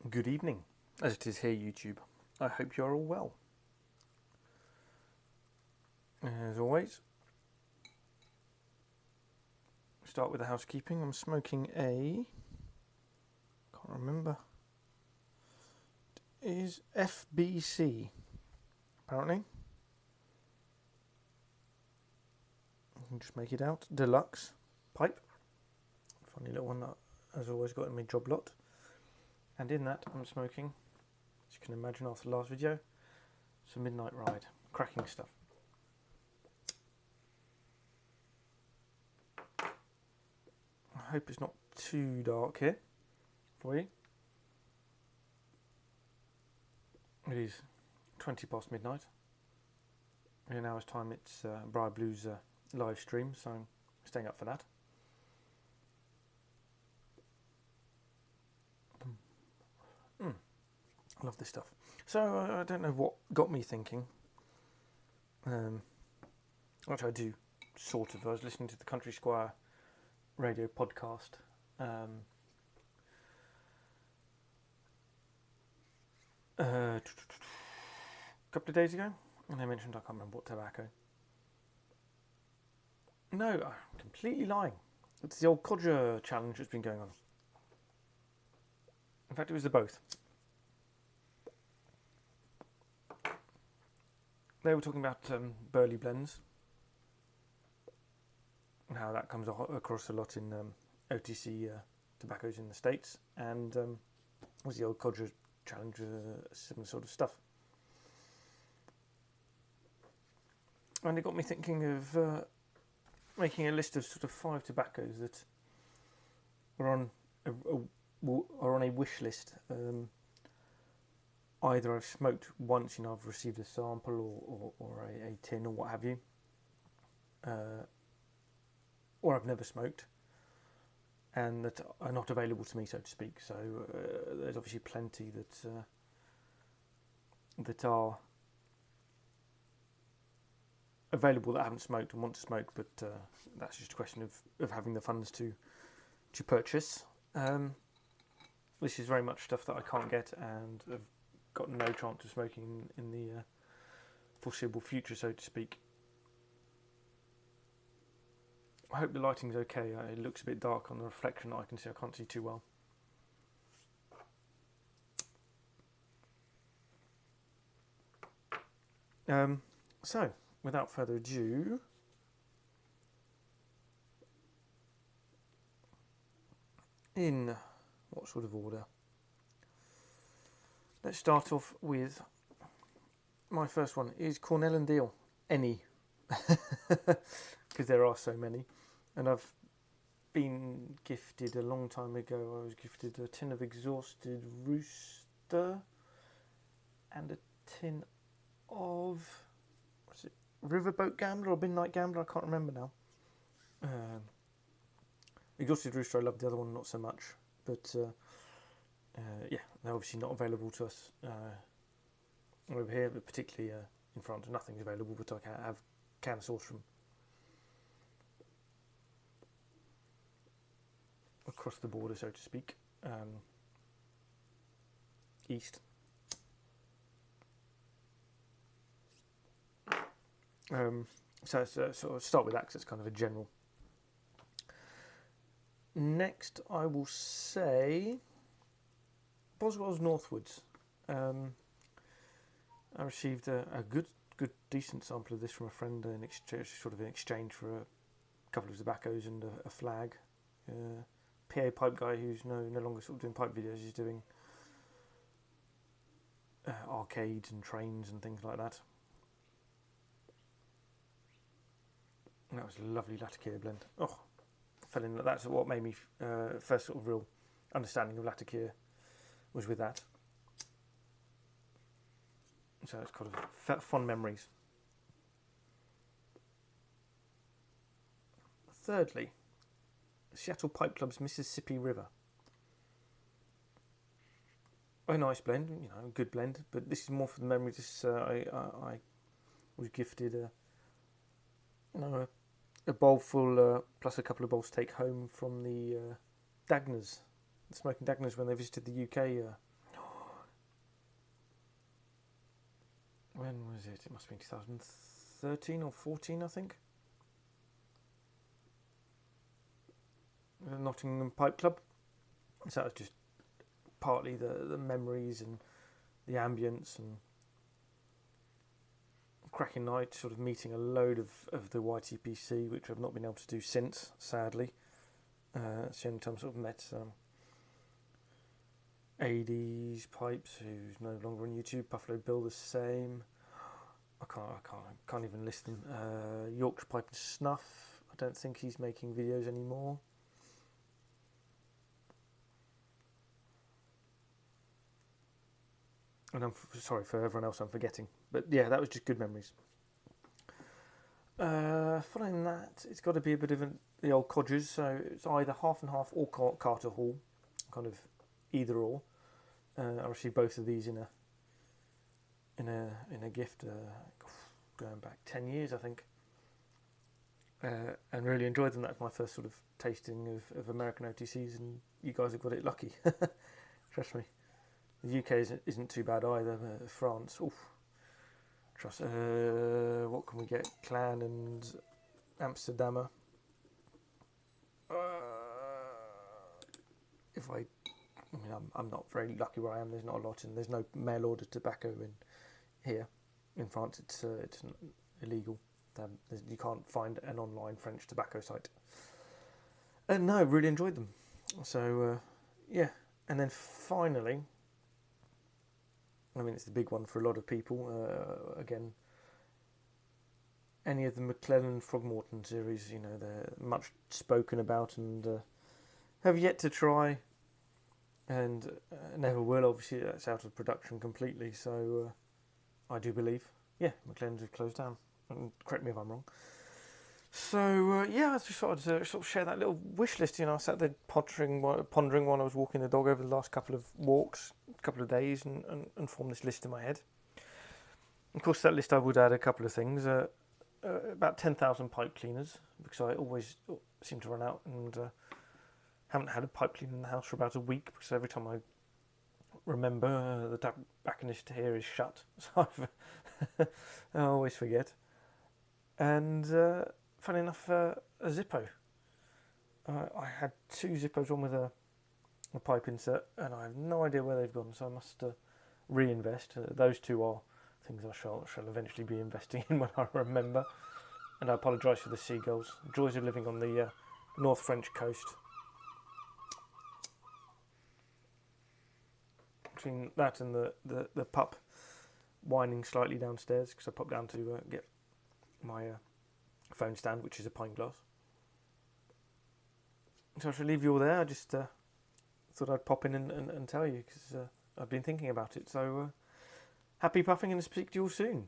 Good evening, as it is here, YouTube. I hope you're all well. As always, start with the housekeeping. I'm smoking can't remember, it is FBC, apparently. You can just make it out. Deluxe pipe. Funny little one that has always got in my job lot. And in that, I'm smoking, as you can imagine after the last video, some Midnight Ride. Cracking stuff. I hope it's not too dark here for you. It is 20 past midnight. In an hour's time, it's Briar Blue's live stream, so I'm staying up for that. I love this stuff. So I don't know what got me thinking. Actually, I do, sort of. I was listening to the Country Squire radio podcast. A couple of days ago, and they mentioned, I can't remember what tobacco. No, I'm completely lying. It's the old Codger challenge that's been going on. In fact, it was the both. They were talking about burley blends and how that comes across a lot in OTC tobaccos in the States, and was the old Codger challenge, similar sort of stuff. And it got me thinking of making a list of sort of 5 tobaccos that are on a wish list. Either I've smoked once, I've received a sample or a tin or what have you, or I've never smoked, and that are not available to me, so to speak. So there's obviously plenty that are available that I haven't smoked and want to smoke, but that's just a question of having the funds to purchase. This is very much stuff that I can't get and have got no chance of smoking in the foreseeable future, so to speak. I hope the lighting's okay. It looks a bit dark on the reflection that I can see. I can't see too well. So, without further ado, in what sort of order? Let's start off with my first one is Cornell and Deal. Any, because there are so many, and I've been gifted a long time ago. I was gifted a tin of Exhausted Rooster and a tin of, what's it, Riverboat Gambler or Midnight Gambler? I can't remember now. Exhausted Rooster I love, the other one not so much, but yeah, they're obviously not available to us over here, but particularly in France, nothing's available, but I can source from across the border, so to speak, east. So sort of start with that, 'cause it's kind of a general. Next, I will say Boswell's Northwoods. I received a good, decent sample of this from a friend in exchange for a couple of tobaccos and a flag. PA pipe guy who's no longer sort of doing pipe videos. He's doing arcades and trains and things like that. And that was a lovely Latakia blend. Oh, fell in. That's what made me first sort of real understanding of Latakia was with that. So it's kind of fond memories. Thirdly, Seattle Pipe Club's Mississippi River. A nice blend, a good blend, but this is more for the memories. This I was gifted a bowl full plus a couple of bowls to take home from the Dagners, the Smoking Dagners, when they visited the UK when was it? It must have been 2013 or 14, I think. The Nottingham Pipe Club. So that was just partly the memories and the ambience and cracking night, sort of meeting a load of the YTPC, which I've not been able to do since, sadly. It's the only time I sort of met AD's Pipes, who's no longer on YouTube. Buffalo Bill the same. I can't even list them. Yorkshire Pipe and Snuff. I don't think he's making videos anymore. And I'm sorry for everyone else I'm forgetting. But yeah, that was just good memories. Following that, it's got to be a bit of the old codgers. So it's either half and half or Carter Hall. Kind of either or. I received both of these in a gift going back 10 years, I think. And really enjoyed them. That was my first sort of tasting of American OTCs, and you guys have got it lucky. Trust me. The UK isn't too bad either. France, oof. Trust. What can we get? Clan and Amsterdamer. I'm not very lucky where I am. There's not a lot, and there's no mail order tobacco in here. In France, it's illegal. You can't find an online French tobacco site. And no, really enjoyed them. So yeah, and then finally. I mean, it's the big one for a lot of people. Again, any of the McClellan Throgmorton series, they're much spoken about and have yet to try, and never will. Obviously, that's out of production completely. So I do believe, McClellan's have closed down. And correct me if I'm wrong. So yeah, I just thought I'd sort of share that little wish list. I sat there pondering while I was walking the dog over the last couple of walks, couple of days, and formed this list in my head. Of course, that list I would add a couple of things. About 10,000 pipe cleaners, because I always seem to run out and haven't had a pipe cleaner in the house for about a week, because every time I remember, the tobacconist here is shut, so I always forget. And funny enough, a Zippo. I had two Zippos, one with a pipe insert, and I have no idea where they've gone, so I must reinvest. Those two are things I shall eventually be investing in when I remember. And I apologise for the seagulls. Joys of living on the North French coast. Between that and the pup whining slightly downstairs, because I popped down to get my phone stand, which is a pint glass. So I shall leave you all there. I just thought I'd pop in and tell you, because I've been thinking about it. So happy puffing, and speak to you all soon.